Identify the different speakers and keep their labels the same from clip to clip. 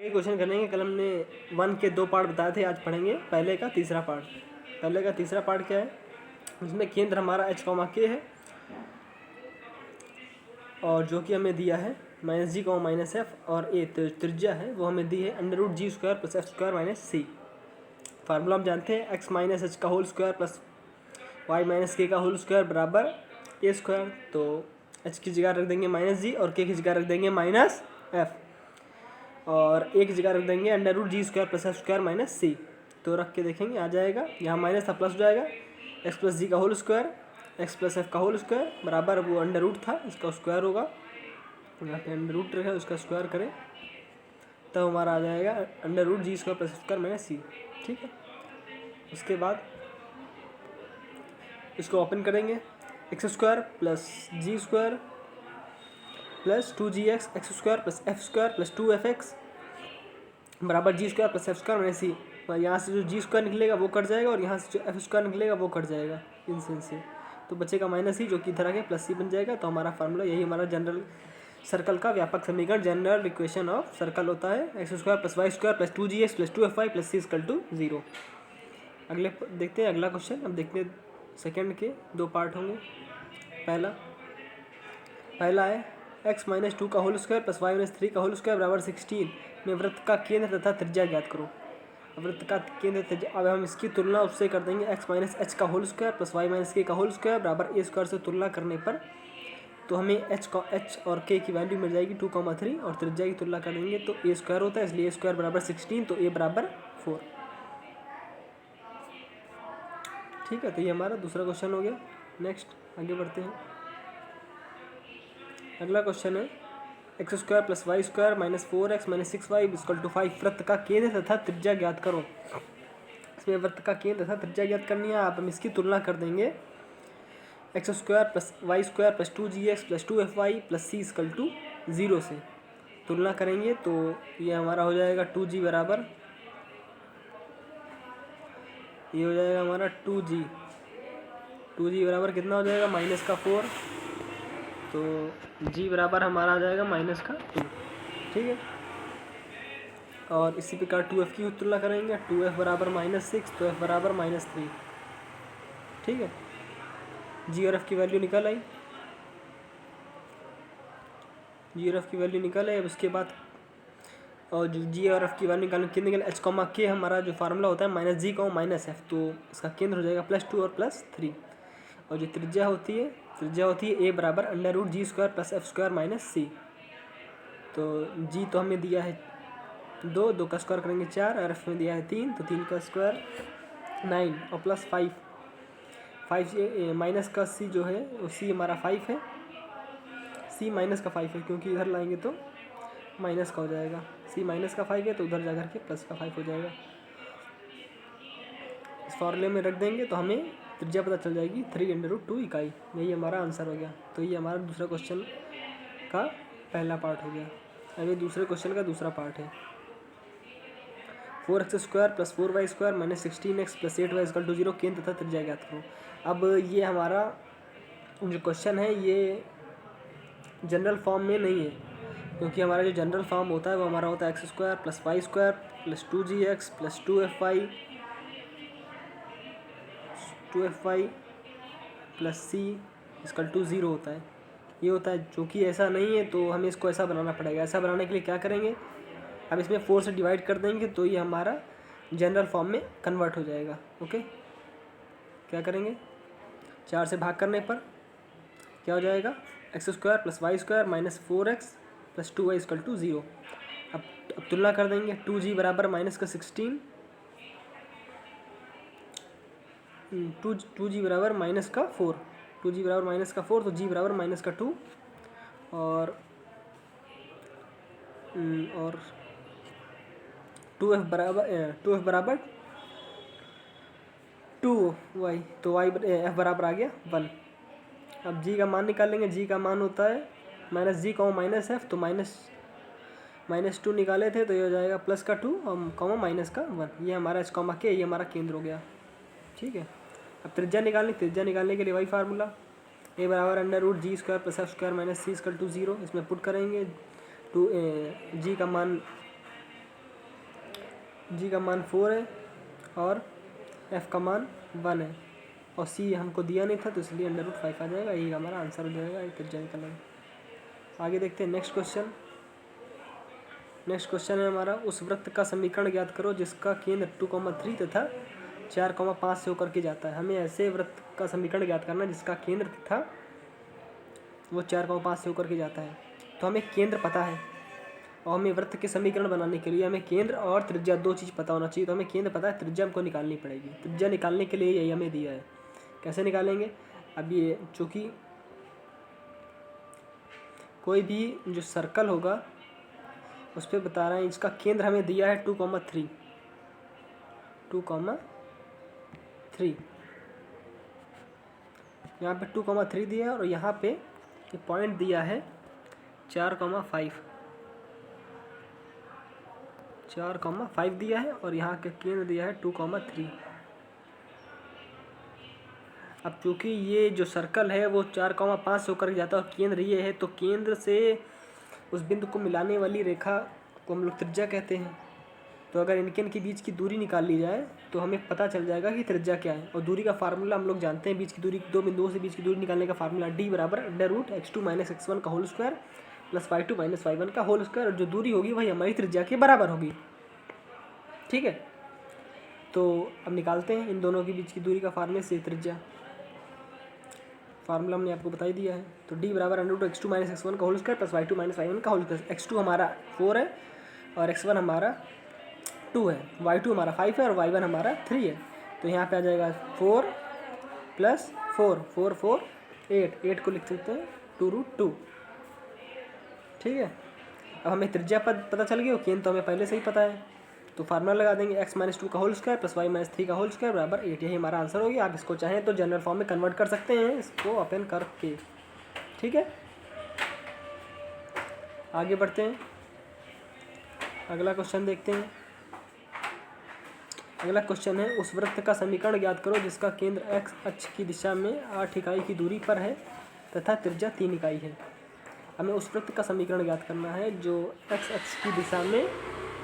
Speaker 1: ये क्वेश्चन करेंगे। कल हमने 1 के 2 पार्ट बताए थे, आज पढ़ेंगे पहले का तीसरा पार्ट। पहले का तीसरा पार्ट क्या है, उसमें केंद्र हमारा h, k है और जो कि हमें दिया है -g, -f और a त्रिज्या है वो हमें दी है √g² + f² - c। फार्मूला हम जानते हैं x - h का whole square plus y - k का होल स्क्वायर बराबर a²। तो h की जगह रख देंगे -g और k की जगह रख देंगे -f और a की जगह रख देंगे √g² + f² - c। तो रख के देखेंगे आ जाएगा, यहाँ माइनस था प्लस हो जाएगा, x + g का होल स्क्वायर x + f का होल स्क्वायर बराबर वो अंडर था इसका स्क्वायर होगा, यहाँ पे अंडर रखा उसका स्क्वायर करें तब हमारा आ जाएगा √g² + f² - c। ठीक है, उसके बाद इसको ओपन करेंगे x² + g² + 2gx x² + f² + 2fx बराबर g² + f² - c। यहाँ से जो g² निकलेगा वो कट जाएगा और यहाँ से जो f² निकलेगा वो कट जाएगा इनसे से, तो बचेगा -c जो कि इधर आके +c बन जाएगा। तो हमारा फार्मूला यही हमारा जनरल सर्कल का व्यापक समीकरण जनरल इक्वेशन ऑफ सर्कल होता है x² + y² + 2gx + 2fy + c = 0। अगले देखते हैं अगला क्वेश्चन। अब देखते हैं सेकंड के 2 पार्ट होंगे। पहला है x - 2 का होल स्क्वायर + y - 3 का होल स्क्वायर बराबर 16 में वृत्त का केंद्र तथा त्रिज्या ज्ञात करो। वृत्त का केंद्र त्रिज्या, अब हम इसकी तुलना उससे कर देंगे x - h का होल स्क्वायर + y - k का होल स्क्वायर बराबर a² से तुलना करने पर तो हमें h और k की वैल्यू मिल जाएगी 2, 3 और त्रिज्या की तुलना करेंगे तो a² होता है, इसलिए a² बराबर 16 तो a बराबर 4। ठीक है, तो ये हमारा दूसरा क्वेश्चन हो गया। नेक्स्ट आगे बढ़ते हैं। अगला क्वेश्चन है x² + y² - 4x - 6y = 5 वृत्त का केंद्र तथा त्रिज्या ज्ञात करो। इसमें वृत्त का केंद्र तथा त्रिज्या ज्ञात करनी है। आप हम इसकी तुलना कर देंगे x² + y² + 2gx + 2fy + c = 0 से तुलना करेंगे तो ये हमारा हो जाएगा 2g बराबर, ये हो जाएगा हमारा 2g बराबर कितना हो जाएगा -4, तो g बराबर हमारा आ जाएगा -2। ठीक है, और इसी प्रकार 2f की तुलना करेंगे, 2f बराबर -6 तो f बराबर -3। ठीक है, g और f की वैल्यू निकल आई, g और f की वैल्यू निकल आई। अब उसके बाद और जो g और f की वैल्यू निकाल h, k हमारा जो फार्मूला होता है -g, -f, तो इसका केंद्र हो जाएगा +2 और +3 और जो त्रिज्या होती है a बराबर √g² + f² - c। तो g तो हमें दिया है 2 का स्क्वायर करेंगे 4 और f में दिया है 3 तो 3 का स्क्वायर 9 और +5 से माइनस का c जो है वो c हमारा 5 है, c -5 है क्योंकि इधर लाएंगे तो माइनस का हो जाएगा, c -5 है तो उधर जाकर के +5 हो जाएगा। इस फॉर्मूले में रख देंगे तो हमें त्रिज्या पता चल जाएगी 3/2 इकाई। यही हमारा आंसर हो गया। तो ये हमारा दूसरा क्वेश्चन का पहला पार्ट हो गया। अभी दूसरे क्वेश्चन का दूसरा पार्ट है 4x² + 4y² - 16x + 8y = 0 केंद्र तथा त्रिज्या ज्ञात करो। अब ये हमारा जो क्वेश्चन है ये जनरल फॉर्म में नहीं है, क्योंकि हमारा जो जनरल फॉर्म होता है वो हमारा होता है x² + y² + 2gx + 2fy + c = 0 होता है। ये होता है, जो कि ऐसा नहीं है तो हमें इसको ऐसा बनाना पड़ेगा। ऐसा बनाने के लिए क्या करेंगे, अब इसमें 4 से डिवाइड कर देंगे तो ये हमारा जनरल फॉर्म में कन्वर्ट हो जाएगा। ओके, क्या करेंगे 4 से भाग करने पर क्या हो जाएगा x² + y² - 4x + 2y = 0। अब तुलना कर देंगे 2g बराबर -16, 2g बराबर -4, 2g बराबर -4 तो g बराबर -2 और 2f बराबर 2y तो f बराबर आ गया 1। अब g का मान निकाल लेंगे, g का मान होता है -g, -f तो -2 निकाले थे तो ये हो जाएगा +2 और -1। ये हमारा h, k ये हमारा केंद्र हो गया। ठीक है, अब त्रिज्या निकालने के लिए वही फार्मूला a बराबर √g² + f² - c = 0। इसमें पुट करेंगे g का मान जी का मान 4 है और एफ का मान 1 है और सी हमको दिया नहीं था तो इसलिए √5 आ जाएगा। यही हमारा आंसर हो जाएगा। ये त्रिज्या निकालेंगे। आगे देखते हैं नेक्स्ट क्वेश्चन। नेक्स्ट क्वेश्चन है हमारा, उस वृत्त का समीकरण ज्ञात करो जिसका केंद्र 2,3 तथा 4,5 से होकर के जाता है। हमें ऐसे वृत्त का समीकरण ज्ञात करना है जिसका केंद्र था वो 4,5 से होकर के जाता है। तो हमें केंद्र पता है और हमें वृत्त के समीकरण बनाने के लिए हमें केंद्र और त्रिज्या दो चीज़ पता होना चाहिए। तो हमें केंद्र पता है, त्रिज्या हमको निकालनी पड़ेगी। त्रिज्या निकालने के लिए यही हमें दिया है। कैसे निकालेंगे? अब ये चूँकि कोई भी जो सर्कल होगा उस पर बता रहे हैं इसका केंद्र हमें दिया है 2,3 यहाँ पे 2,3 दिया है और यहाँ पे ये पॉइंट दिया है 4,5 दिया है और यहाँ का केंद्र दिया है 2,3। अब चूँकि ये जो सर्कल है वो 4,5 से होकर जाता है और केंद्र ये है, तो केंद्र से उस बिंदु को मिलाने वाली रेखा को हम लोग त्रिज्या कहते हैं। तो अगर इनके बीच की दूरी निकाल ली जाए तो हमें पता चल जाएगा कि त्रिज्या क्या है। और दूरी का फार्मूला हम लोग जानते हैं, बीच की दूरी, दो बिंदुओं से बीच की दूरी निकालने का फार्मूला D बराबर √(x2 - x1) का whole square plus y2 - y1 का होल स्क्वायर। और जो दूरी होगी वही हमारी त्रिज्या के बराबर होगी। ठीक है, तो अब निकालते हैं इन दोनों के बीच की दूरी का फार्मूले से त्रिज्या। फार्मूला हमने आपको बता ही दिया है। तो D बराबर √(x2 - x1) का whole square plus y2 - y1 का होल स्क्वायर। x2 हमारा 4 है और x1 हमारा 2 है, y2 हमारा 5 है और y1 हमारा 3 है। तो यहाँ पे आ जाएगा 4 + 4 4 4 8 को लिख सकते हैं 2√2। ठीक है, अब हमें त्रिज्या पता चल गई और केंद्र तो हमें पहले से ही पता है। तो फार्मूला लगा देंगे x - 2 का होल स्क्वायर प्लस y - 3 का होल स्क्वायर बराबर 8। यही हमारा आंसर हो गया। आप इसको चाहें तो जनरल फॉर्म में कन्वर्ट कर सकते हैं इसको ओपन करके। ठीक है, आगे बढ़ते हैं, अगला क्वेश्चन देखते हैं। अगला क्वेश्चन है, उस वृत्त का समीकरण ज्ञात करो जिसका केंद्र x अक्ष की दिशा में 8 इकाई की दूरी पर है तथा त्रिज्या 3 इकाई है। हमें उस वृत्त का समीकरण ज्ञात करना है जो x अक्ष की दिशा में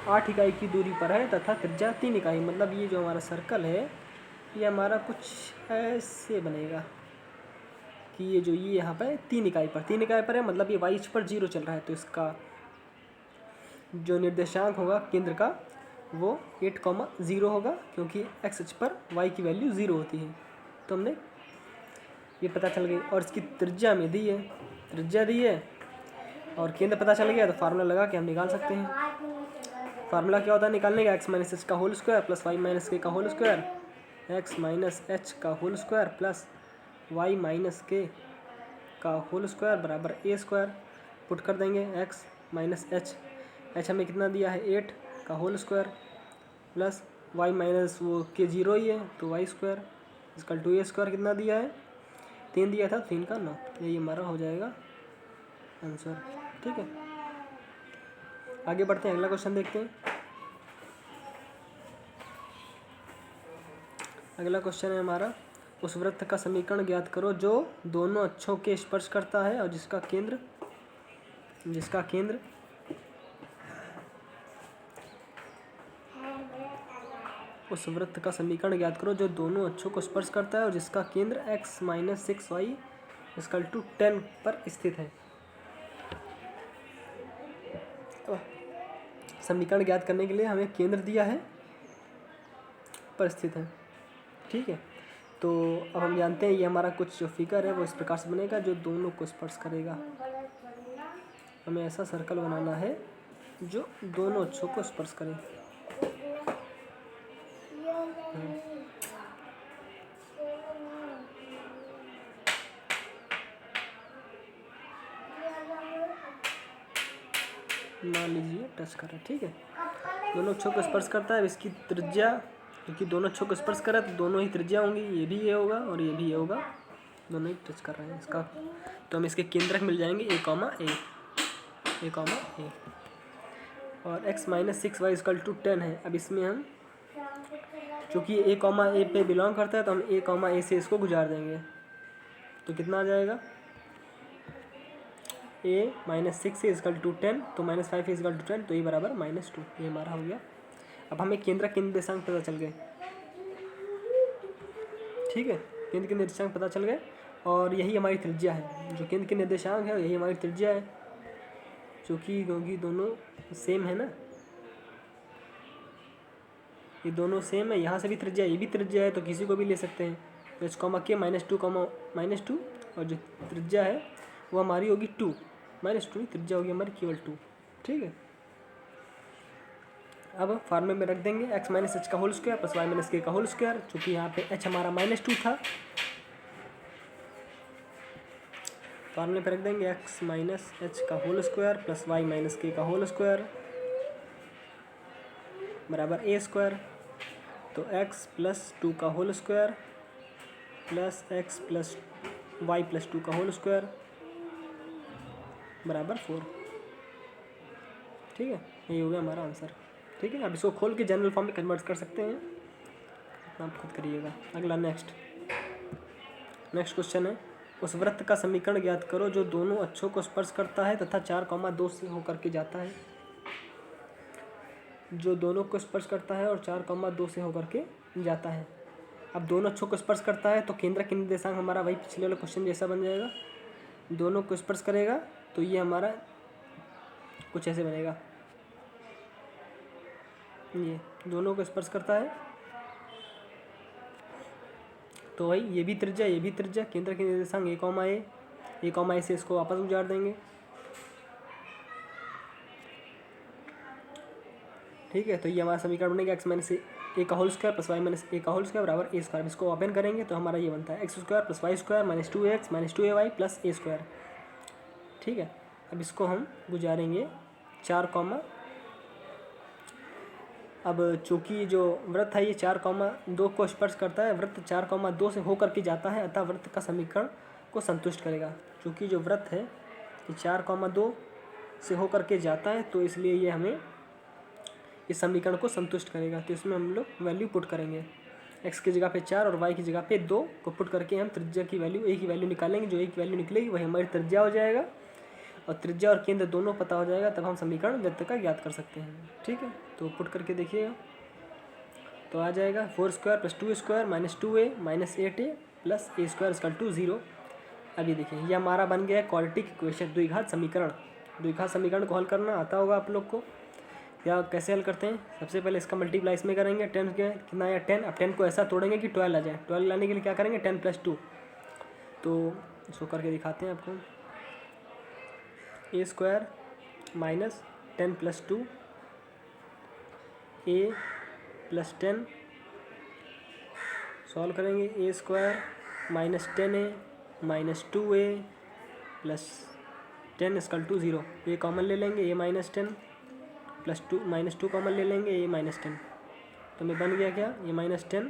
Speaker 1: 8 इकाई की दूरी पर है तथा त्रिज्या 3 इकाई। मतलब ये जो हमारा सर्कल है ये हमारा कुछ ऐसे बनेगा कि ये यहाँ पर 3 इकाई पर है, मतलब ये y अक्ष पर 0 चल रहा है। तो इसका जो निर्देशांक होगा केंद्र का वो 8,0 होगा, क्योंकि x अक्ष पर y की वैल्यू 0 होती है। तो हमने ये पता चल गई। और इसकी त्रिज्या में दी है, त्रिज्या दी है और केंद्र पता चल गया। तो फार्मूला लगा के हम निकाल सकते हैं। फार्मूला क्या होता है निकालने का? x - h का whole square plus y - k का होल स्क्वायर, x - h का whole square plus y - k का होल स्क्वायर बराबर a स्क्वायर। पुट कर देंगे x - h हमें कितना दिया है 8 का whole square plus y minus वो के 0 ही है तो y square equal to a square कितना दिया है 3 दिया था, 3 का 9। यही हमारा हो जाएगा आंसर। ठीक है, आगे बढ़ते हैं, अगला क्वेश्चन देखते हैं। अगला क्वेश्चन है हमारा, उस वृत्त का समीकरण ज्ञात करो जो दोनों अक्षों के स्पर्श करता है और जिसका केंद्र उस वृत्त का समीकरण ज्ञात करो जो दोनों अक्षों को स्पर्श करता है और जिसका केंद्र x - 6y = 10 पर स्थित है। समीकरण ज्ञात करने के लिए हमें केंद्र दिया है, पर स्थित है। ठीक है, तो अब हम जानते हैं ये हमारा कुछ जो फिगर है वो इस प्रकार से बनेगा जो दोनों को स्पर्श करेगा। हमें ऐसा सर्कल बनाना है जो दोनों अक्षों को स्पर्श करे। मान लीजिए टच कर रहा है। ठीक है, दोनों अक्षों को स्पर्श करता है। इसकी त्रिज्या, क्योंकि दोनों अक्षों को स्पर्श कर रहा है तो दोनों ही त्रिज्या होंगी, ये भी ये होगा और ये भी ये होगा, दोनों ही टच कर रहे हैं इसका। तो हम इसके केंद्रक मिल जाएंगे a, और x - 6y = 10 है। अब इसमें हम चूँकि a, पे बिलोंग करता है तो हम a, से इसको गुजार देंगे। तो कितना आ जाएगा a - 6 = 10 तो -5 = 10 तो ये बराबर -2। ये हमारा हो गया अब हमें केंद्र के निर्देशांक पता चल गए, ठीक है, केंद्र के निर्देशांक पता चल गए और यही हमारी त्रिज्या है। जो केंद्र के निर्देशांक है यही हमारी त्रिज्या है, क्योंकि दोनों सेम है ना, ये दोनों सेम है। यहाँ से भी त्रिज्या, ये भी त्रिज्या है, तो किसी को भी ले सकते हैं। तो h कॉमा के -2 और जो त्रिज्या है वो हमारी होगी 2, -2 त्रिज्या होगी हमारी केवल 2, ठीक है। अब फार्मूले में रख देंगे x माइनस एच का whole square plus Y minus K का होल स्क्वायर, चूँकि यहाँ पे h हमारा -2 था, फार्मूले पे रख देंगे x माइनस एच का whole square plus Y minus K का होल स्क्वायर बराबर a स्क्वायर। तो x प्लस 2 का whole square plus x plus Y plus 2 का होल स्क्वायर बराबर 4, ठीक है। यही हो गया हमारा आंसर, ठीक है। अब इसको खोल के जनरल फॉर्म में कन्वर्ट कर सकते हैं, आप खुद करिएगा। अगला नेक्स्ट क्वेश्चन है, उस वृत्त का समीकरण ज्ञात करो जो दोनों अक्षों को स्पर्श करता है तथा 4,2 से होकर के जाता है। जो दोनों को स्पर्श करता है और 4,2 से होकर के जाता है। अब दोनों अक्षों को स्पर्श करता है तो केंद्र के निर्देशांक हमारा वही पिछले वाले क्वेश्चन जैसा बन जाएगा। दोनों को स्पर्श करेगा तो ये हमारा कुछ ऐसे बनेगा, ये दोनों को स्पर्श करता है तो वही ये भी त्रिज्या, केंद्र के निर्देशांक a, a से इसको वापस गुजार देंगे, ठीक है। तो ये हमारा समीकरण बनेगा x माइनस ए का whole square plus Y minus A का होल स्क्वायर बराबर a स्क्वायर। इसको ओपन करेंगे तो हमारा ये बनता है x square plus Y square minus 2x minus 2ay plus a square, ठीक है। अब इसको हम गुजारेंगे 4, अब चूँकि जो वृत्त है ये 4,2 को स्पर्श करता है, वृत्त 4,2 से होकर के जाता है, अतः वृत्त का समीकरण को संतुष्ट करेगा। चूँकि जो वृत्त है ये 4,2 से होकर के जाता है तो इसलिए ये हमें इस समीकरण को संतुष्ट करेगा। तो इसमें हम लोग वैल्यू पुट करेंगे, x की जगह पे 4 और y की जगह पे 2 को पुट करके हम त्रिज्या की वैल्यू a की वैल्यू निकालेंगे। जो a की वैल्यू निकलेगी वही हमारी त्रिज्या हो जाएगा और त्रिज्या और केंद्र दोनों पता हो जाएगा, तब हम समीकरण वृत्त का ज्ञात कर सकते हैं, ठीक है। तो पुट करके देखिएगा तो आ जाएगा 4 square plus 2 square minus 2a minus 8a plus a square equal to 0। अभी देखिए ये हमारा बन गया क्वाड्रेटिक इक्वेशन, द्विघात समीकरण। द्विघात समीकरण को हल करना आता होगा आप लोग को, या कैसे हल करते हैं। सबसे पहले इसका मल्टीप्लाई इसमें करेंगे, 10 के कितना आया 10। अब 10 को ऐसा तोड़ेंगे कि 12 आ जाए। 12 लाने के लिए क्या करेंगे 10 प्लस 2, तो इसको करके दिखाते हैं आपको। a square minus 10 plus 2 a plus 10 solve करेंगे। a square minus 10a minus 2a plus 10 equal to 0। a common ले लेंगे, a minus 10 plus 2 minus 2 common ले लेंगे, a माइनस 10। तो हमें बन गया क्या, a माइनस 10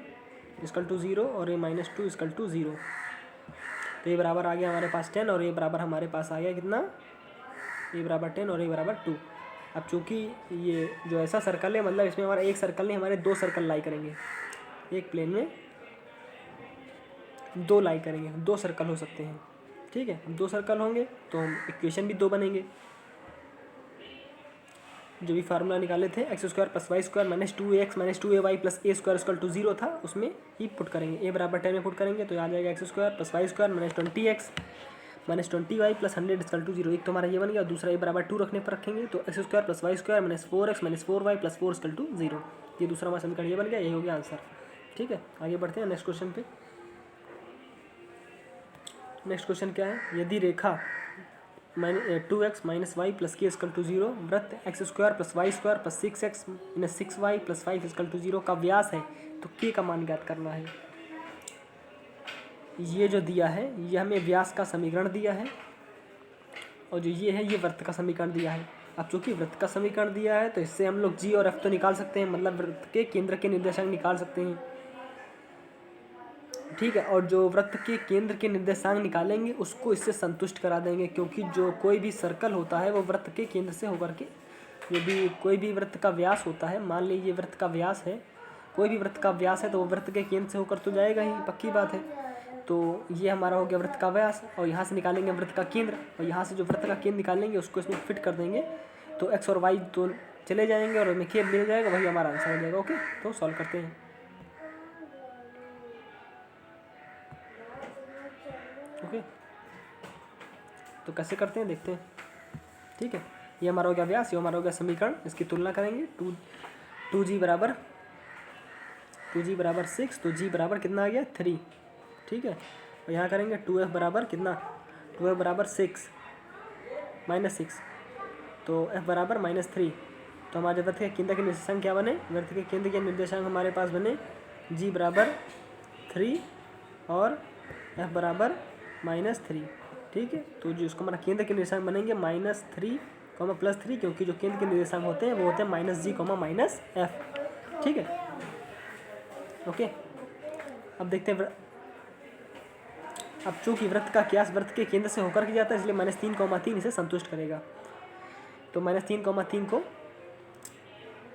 Speaker 1: इक्वल टू 0 और a माइनस 2 इक्वल टू 0। तो ये बराबर आ गया हमारे पास 10 और ये बराबर हमारे पास आ गया कितना, a बराबर 10 और a बराबर 2। अब चूँकि ये जो ऐसा सर्कल है, मतलब इसमें हमारा एक सर्कल नहीं हमारे 2 सर्कल लाई करेंगे, एक प्लेन में 2 लाई करेंगे, 2 सर्कल हो सकते हैं, ठीक है। 2 सर्कल होंगे तो हम इक्वेशन भी 2 बनेंगे। जो भी फार्मूला निकाले थे X square plus Y square minus 2ax minus 2ay plus a square equal to 0 था, उसमें ही पुट करेंगे। a बराबर 10 में पुट करेंगे तो आ जाएगा X square plus Y square minus 20x minus 20y plus 100 equal to 0। एक तो हमारा ये बन गया और दूसरा a बराबर 2 रखने पर रखेंगे तो X square plus Y square minus 4x minus 4y plus 4 equal to 0। ये दूसरा हमारा समीकरण ये बन गया, यही हो गया आंसर, ठीक है। आगे बढ़ते हैं नेक्स्ट क्वेश्चन पे। नेक्स्ट क्वेश्चन क्या है, यदि रेखा 2x minus Y plus K equal to 0 वृत्त X square plus Y square plus 6x minus 6y plus 5 equal to 0 का व्यास है तो k का मान ज्ञात करना है। ये जो दिया है ये हमें व्यास का समीकरण दिया है और जो ये है ये वृत्त का समीकरण दिया है। अब चूंकि वृत्त का समीकरण दिया है तो इससे हम लोग g और f तो निकाल सकते हैं, मतलब वृत्त के केंद्र के निर्देशांक निकाल सकते हैं, ठीक है। और जो वृत्त के केंद्र के निर्देशांक निकालेंगे उसको इससे संतुष्ट करा देंगे, क्योंकि जो कोई भी सर्कल होता है वो वृत्त के केंद्र से होकर के, यदि कोई भी वृत्त का व्यास होता है, मान लीजिए वृत्त का व्यास है, कोई भी वृत्त का व्यास है तो वो वृत्त के केंद्र से होकर तो जाएगा ही, पक्की बात है। तो ये हमारा हो गया वृत्त का व्यास और यहाँ से निकालेंगे वृत्त का केंद्र और यहाँ से जो वृत्त का केंद्र निकालेंगे उसको इसमें फिट कर देंगे तो एक्स और वाई तो चले जाएंगे और हमें के मिल जाएगा, वही हमारा आंसर हो जाएगा। ओके, तो सॉल्व करते हैं। ओके, तो कैसे करते हैं देखते हैं। ठीक है, ये हमारा हो गया व्यास, ये हमारा हो गया समीकरण। इसकी तुलना करेंगे। टू जी बराबर 6, तो जी बराबर कितना आ गया 3। ठीक है, और यहाँ करेंगे 2f बराबर कितना, 2f बराबर 6 -6, तो f बराबर -3। तो हमारे वृत्त के केंद्र के निर्देशांक क्या बने, वृत्त के केंद्र के निर्देशांक हमारे पास बने g बराबर 3 और f बराबर -3। ठीक है, तो जो उसको हमारा केंद्र के निर्देशांक बनेंगे -3, +3, क्योंकि जो केंद्र के निर्देशांक होते हैं वो होते हैं -g, -f। ठीक है, ओके। अब देखते हैं, अब चूंकि वृत्त का व्यास वृत्त के केंद्र से होकर के जाता है, इसलिए -3, इसे संतुष्ट करेगा। तो -3, को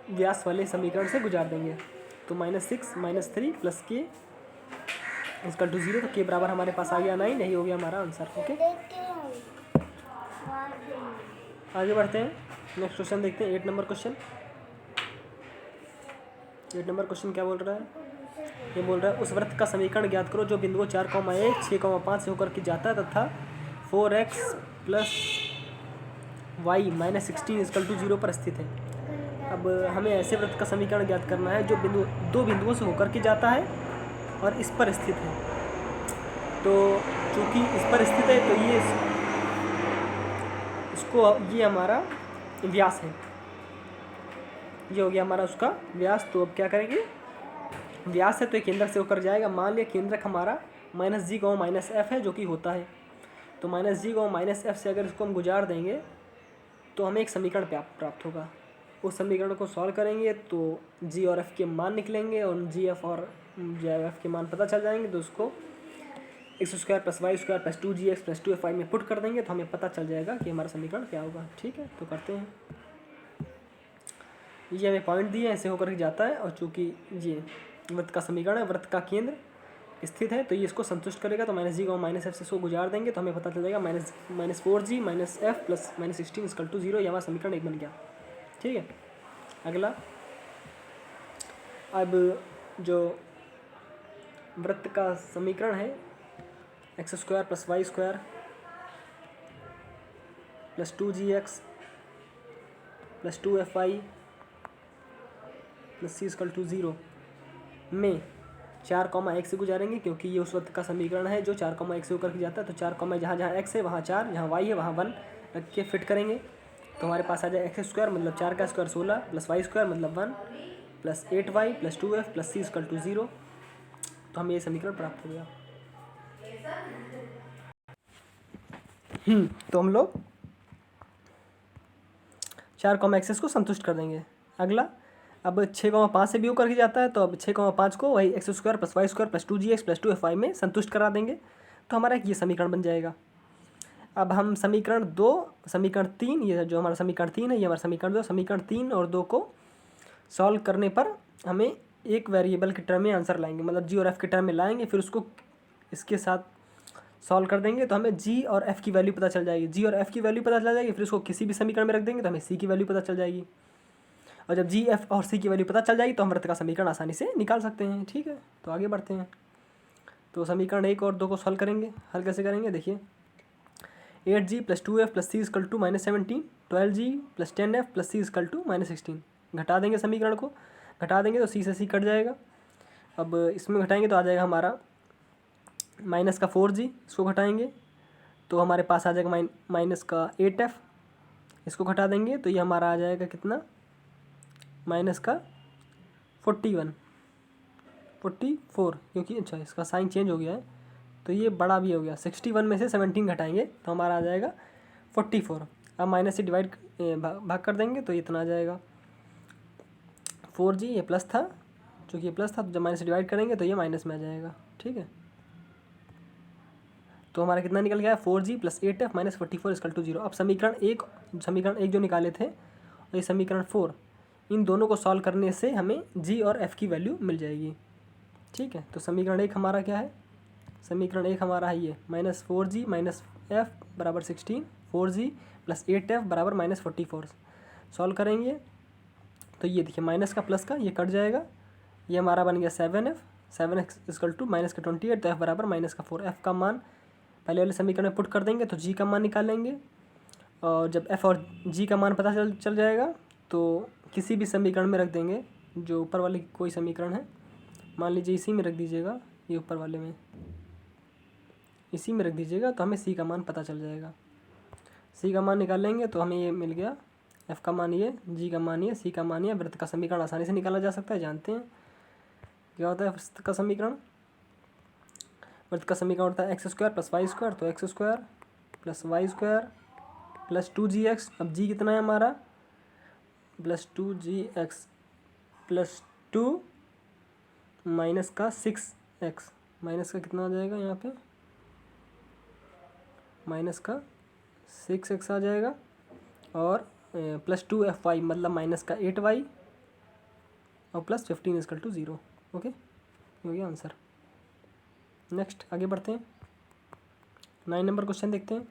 Speaker 1: व्यास वाले समीकरण से गुजार देंगे। तो -6 -3 + k = 0, तो k बराबर हमारे पास आ गया 9, यही हो गया हमारा आंसर। ओके, आगे बढ़ते हैं, नेक्स्ट क्वेश्चन देखते हैं। 8 नंबर क्वेश्चन। 8 नंबर क्वेश्चन क्या बोल रहा है, ये बोल रहा है उस वृत्त का समीकरण ज्ञात करो जो बिंदुओं 4, 1, 6, 5 से होकर के जाता है तथा 4x + y - 16 = 0 पर स्थित है। अब हमें ऐसे वृत्त का समीकरण ज्ञात करना है जो दो बिंदुओं से होकर के जाता है और इस पर स्थित है। तो चूँकि इस पर स्थित है तो ये हमारा व्यास है, ये हो गया हमारा उसका व्यास। तो अब क्या करेंगे, व्यास है तो ये केंद्र से होकर जाएगा। मान लिया केंद्रक हमारा -g, -f है, जो कि होता है। तो -g, -f से अगर इसको हम गुजार देंगे तो हमें एक समीकरण प्राप्त होगा। उस समीकरण को सॉल्व करेंगे तो g और f के मान निकलेंगे और gf और f के मान पता चल जाएंगे। तो उसको x² + y² + 2gx + 2fy में पुट कर देंगे तो हमें पता चल जाएगा कि हमारा समीकरण क्या होगा। ठीक है, तो करते हैं। ये हमें पॉइंट दिए हैं, ऐसे होकर के जाता है, और चूँकि ये वृत्त का समीकरण है, वृत्त का केंद्र स्थित है, तो ये इसको संतुष्ट करेगा। तो -g, -f से इसको गुजार देंगे तो हमें पता चल जाएगा -4g - f + -16 = 0। ये हमारा समीकरण 1 बन गया। ठीक है, अगला, अब जो वृत्त का समीकरण है x² + y² + 2gx + 2fy + c = 0 में 4, 1 से गुजारेंगे, क्योंकि ये उस वृत्त का समीकरण है जो 4, 1 से होकर के जाता है। तो 4, जहाँ जहाँ x है वहाँ 4, जहाँ y है वहाँ 1 रख के फिट करेंगे तो हमारे पास आ जाए x² मतलब 4 का स्क्वायर 16 + y² मतलब 1 + 8y + 2f + c = 0। तो हमें ये समीकरण प्राप्त हो गया। तो हम लोग 4, एक्सेस को संतुष्ट कर देंगे। अगला, अब 6, 5 से भी होकर के जाता है, तो अब 6, 5 को वही x² + y² + 2gx + 2fy में संतुष्ट करा देंगे तो हमारा ये समीकरण बन जाएगा। अब हम समीकरण 2, समीकरण 3, ये जो हमारा समीकरण 3 है, ये हमारा समीकरण 2, समीकरण 3 और 2 को सॉल्व करने पर हमें एक वेरिएबल के टर्म में आंसर लाएंगे, मतलब g और f के टर्म में लाएंगे, फिर उसको इसके साथ सॉल्व कर देंगे तो हमें g और f की वैल्यू पता चल जाएगी। g और f की वैल्यू पता चल जाएगी, फिर उसको किसी भी समीकरण में रख देंगे तो हमें c की वैल्यू पता चल जाएगी। और जब g, f और c की वैल्यू पता चल जाएगी तो हम वृत्त का समीकरण आसानी से निकाल सकते हैं। ठीक है, तो आगे बढ़ते हैं। तो समीकरण 1 और 2 को सॉल्व करेंगे। हल कैसे करेंगे देखिए, 8g + 2f + c = -17, 12g + 10f + c = -16। घटा देंगे समीकरण को, घटा देंगे तो c से c कट जाएगा। अब इसमें घटाएंगे तो आ जाएगा हमारा माइनस का 4g, इसको घटाएंगे तो हमारे पास आ जाएगा -8f, इसको घटा देंगे तो ये हमारा आ जाएगा कितना, -44, क्योंकि अच्छा इसका साइन चेंज हो गया है तो ये बड़ा भी हो गया। 61 में से 17 घटाएंगे तो हमारा आ जाएगा 44। अब माइनस से डिवाइड भाग कर देंगे तो इतना आ जाएगा 4g, ये प्लस था, चूँकि ये प्लस था तो जब माइनस से डिवाइड करेंगे तो ये माइनस में आ जाएगा। ठीक है, तो हमारा कितना निकल गया है 4g + 8f - 44 = 0। अब समीकरण एक जो निकाले थे और ये समीकरण 4, इन दोनों को सॉल्व करने से हमें g और f की वैल्यू मिल जाएगी। ठीक है, तो समीकरण 1 हमारा क्या है, समीकरण 1 हमारा है ये -4g - f = 16, 4g + 8f = -44। Solve करेंगे तो ये देखिए माइनस का प्लस का ये कट जाएगा, ये हमारा बन गया 7f, 7x equal to minus का 28, तो f बराबर माइनस का 4। f का मान पहले वाले समीकरण में पुट कर देंगे तो g का मान निकालेंगे, और जब f और g का मान पता चल जाएगा तो किसी भी समीकरण में रख देंगे, जो ऊपर वाले कोई समीकरण है मान लीजिए इसी में रख दीजिएगा, ये ऊपर वाले में इसी में रख दीजिएगा, तो हमें c का मान पता चल जाएगा। c का मान निकालेंगे तो हमें ये मिल गया, f का मान ये, g का मान ये, c का मान ये। वृत्त का समीकरण आसानी से निकाला जा सकता है, जानते हैं क्या होता है वृत्त का समीकरण। वृत्त का समीकरण होता है X square plus Y square, तो X square plus Y square plus 2gx। अब g कितना है हमारा, प्लस 2gx प्लस 2 माइनस का 6x, माइनस का कितना आ जाएगा यहाँ पे, माइनस का 6x आ जाएगा, और प्लस 2fy मतलब माइनस का 8y, और प्लस 15 इक्वल टू 0। ओके, हो गया आंसर। नेक्स्ट आगे बढ़ते हैं, 9 नंबर क्वेश्चन देखते हैं।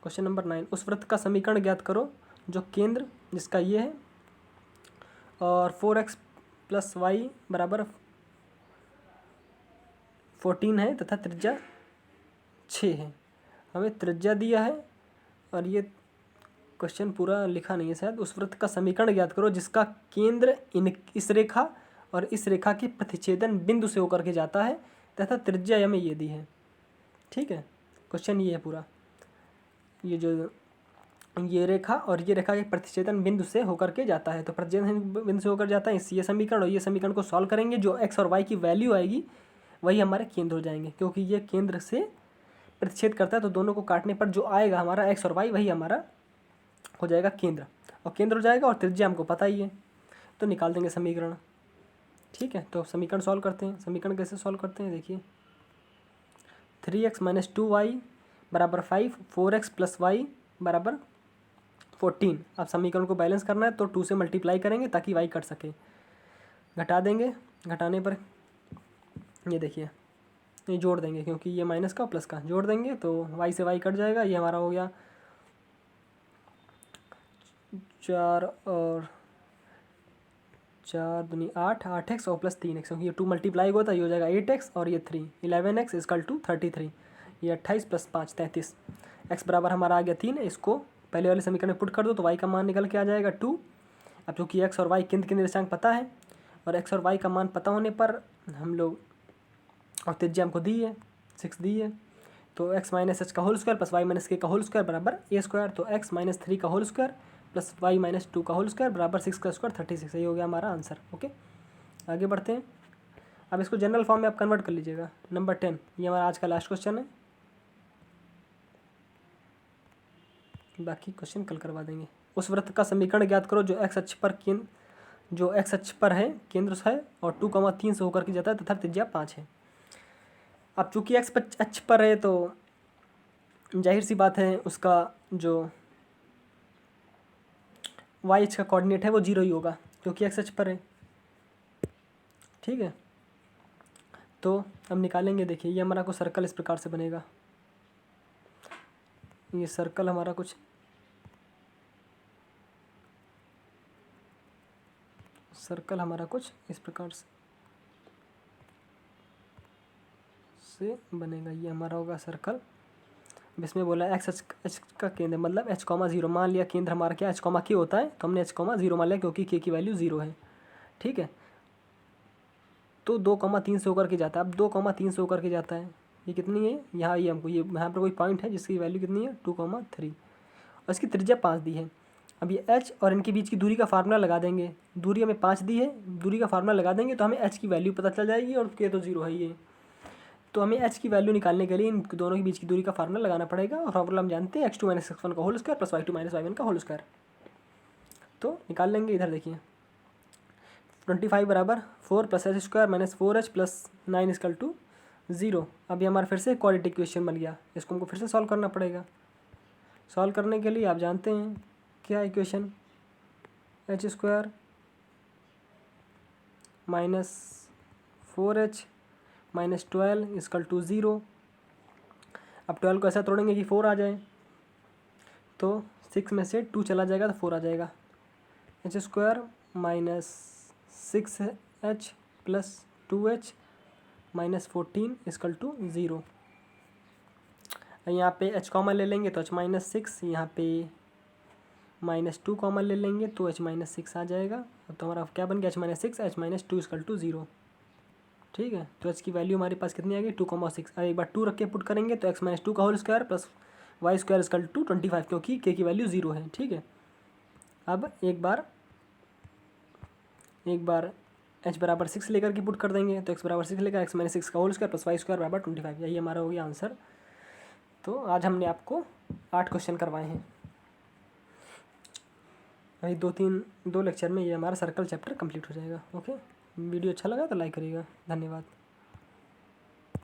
Speaker 1: क्वेश्चन नंबर 9, उस वृत्त का समीकरण ज्ञात करो जो केंद्र जिसका ये है और 4x प्लस वाई बराबर 14 है तथा त्रिज्या 6 है। हमें त्रिज्या दिया है और ये क्वेश्चन पूरा लिखा नहीं है शायद। उस वृत्त का समीकरण ज्ञात करो जिसका केंद्र इस रेखा और इस रेखा के प्रतिच्छेदन बिंदु से होकर के जाता है तथा त्रिज्या हमें ये दी है। ठीक है, क्वेश्चन ये है पूरा, ये जो ये रेखा और ये रेखा के प्रतिच्छेदन बिंदु से होकर के जाता है, तो प्रतिच्छेदन बिंदु से होकर जाता है ये समीकरण, और ये समीकरण को सॉल्व करेंगे, जो x और y की वैल्यू आएगी वही हमारे केंद्र हो जाएंगे, क्योंकि ये केंद्र से प्रतिच्छेद करता है, तो दोनों को काटने पर जो आएगा हमारा x और y वही हमारा हो जाएगा केंद्र, और केंद्र हो जाएगा, और त्रिज्या हमको पता ही है, तो निकाल देंगे समीकरण। ठीक है, तो समीकरण सॉल्व करते हैं। समीकरण कैसे सॉल्व करते हैं, देखिए 3x माइनस 2y बराबर 5, 4x प्लस वाई बराबर 14। अब समीकरण को बैलेंस करना है तो 2 से मल्टीप्लाई करेंगे ताकि y कट सके, घटा देंगे, घटाने पर ये देखिए ये जोड़ देंगे, क्योंकि ये माइनस का प्लस का जोड़ देंगे तो y से y कट जाएगा। ये हमारा हो गया 4 और 4 दूनी 8, 8x और प्लस 3x, क्योंकि ये 2 मल्टीप्लाई होता है, ये हो जाएगा 8x और ये 3, 11x इक्वल टू 33। ये 28 प्लस 5 33। x बराबर हमारा आ गया 3, इसको पहले वाले समीकरण में पुट कर दो तो y का मान निकल के आ जाएगा 2। अब चूँकि x और y केंद्र के निर्देशांक पता है, और x और y का मान पता होने पर हम लोग, और त्रिज्या हमको दी है 6 दी है, तो x माइनस एच का whole square plus Y minus K का होल स्क्वायर बराबर a स्क्वायर, तो x माइनस 3 का whole square plus Y minus 2 का होल स्क्वायर बराबर 6 का स्क्वायर 36। यही हो गया हमारा आंसर। ओके, आगे बढ़ते हैं। अब इसको जनरल फॉर्म में आप कन्वर्ट कर लीजिएगा। नंबर 10, ये हमारा आज का लास्ट क्वेश्चन है, बाकी क्वेश्चन कल करवा देंगे। उस वृत्त का समीकरण ज्ञात करो जो एक्स अक्ष पर है, केंद्र है, और 2,3 से होकर के जाता है तथा त्रिज्या 5 है। अब चूँकि एक्स अक्ष पर है तो जाहिर सी बात है उसका जो वाई अक्ष का कोऑर्डिनेट है वो 0 ही होगा, क्योंकि एक्स अक्ष पर है। ठीक है, तो अब निकालेंगे। देखिए ये हमारा कुछ सर्कल इस प्रकार से बनेगा, ये सर्कल हमारा कुछ इस प्रकार से बनेगा। ये हमारा होगा सर्कल। अब इसमें बोला एक्स एच का केंद्र मतलब h,0। मान लिया केंद्र हमारा क्या h,k होता है, तो हमने h,0 मान लिया क्योंकि k की वैल्यू 0 है। ठीक है, तो 2,3 से होकर के जाता है। अब 2,3 से होकर के जाता है, ये कितनी है यहाँ, ये हमको यहाँ पर कोई पॉइंट है जिसकी वैल्यू कितनी है 2,3, और इसकी त्रिज्या 5 दी है। अब ये h और इनके बीच की दूरी का फार्मूला लगा देंगे। दूरी हमें 5 दी है, दूरी का फार्मूला लगा देंगे तो हमें h की वैल्यू पता चल जाएगी, और k तो 0 है ये, तो हमें h की वैल्यू निकालने के लिए इन दोनों के बीच की दूरी का फार्मूला लगाना पड़ेगा। और फार्मूला हम जानते हैं x2 - x1 का whole square plus y2 - y1 का होल स्क्वायर। तो निकाल लेंगे। इधर देखिए 25 बराबर 4 plus h square minus 4h plus 9 equal to 0। अभी हमारा फिर से क्वाड्रेटिक इक्वेशन बन गया, इसको हमको फिर से सॉल्व करना पड़ेगा। सॉल्व करने के लिए आप जानते हैं क्या equation, h square minus 4h minus 12 equal to 0। अब 12 को ऐसा तोड़ेंगे कि 4 आ जाए, तो 6 में से 2 चला जाएगा तो 4 आ जाएगा। H square minus 6h plus 2h minus 14 equal to 0। यहाँ पे h कॉमन ले लेंगे तो h माइनस 6, यहाँ पे माइनस 2 कॉमन ले लेंगे तो h माइनस 6 आ जाएगा। तो हमारा क्या बन गया, h minus 6, h minus 2 equal to 0। ठीक है, तो h की वैल्यू हमारे पास कितनी आ गई 2,6। एक बार 2 रख के पुट करेंगे तो x माइनस 2 का whole square plus Y square equal to 25, क्योंकि k की वैल्यू 0 है। ठीक है, अब एक बार h बराबर 6 लेकर के पुट कर देंगे तो x बराबर 6 लेकर x माइनस 6 का whole square plus Y square बराबर 25, यही हमारा हो गया आंसर। तो आज हमने आपको 8 क्वेश्चन करवाए हैं। अभी दो लेक्चर में ये हमारा सर्कल चैप्टर कंप्लीट हो जाएगा। ओके, वीडियो अच्छा लगा तो लाइक करिएगा। धन्यवाद।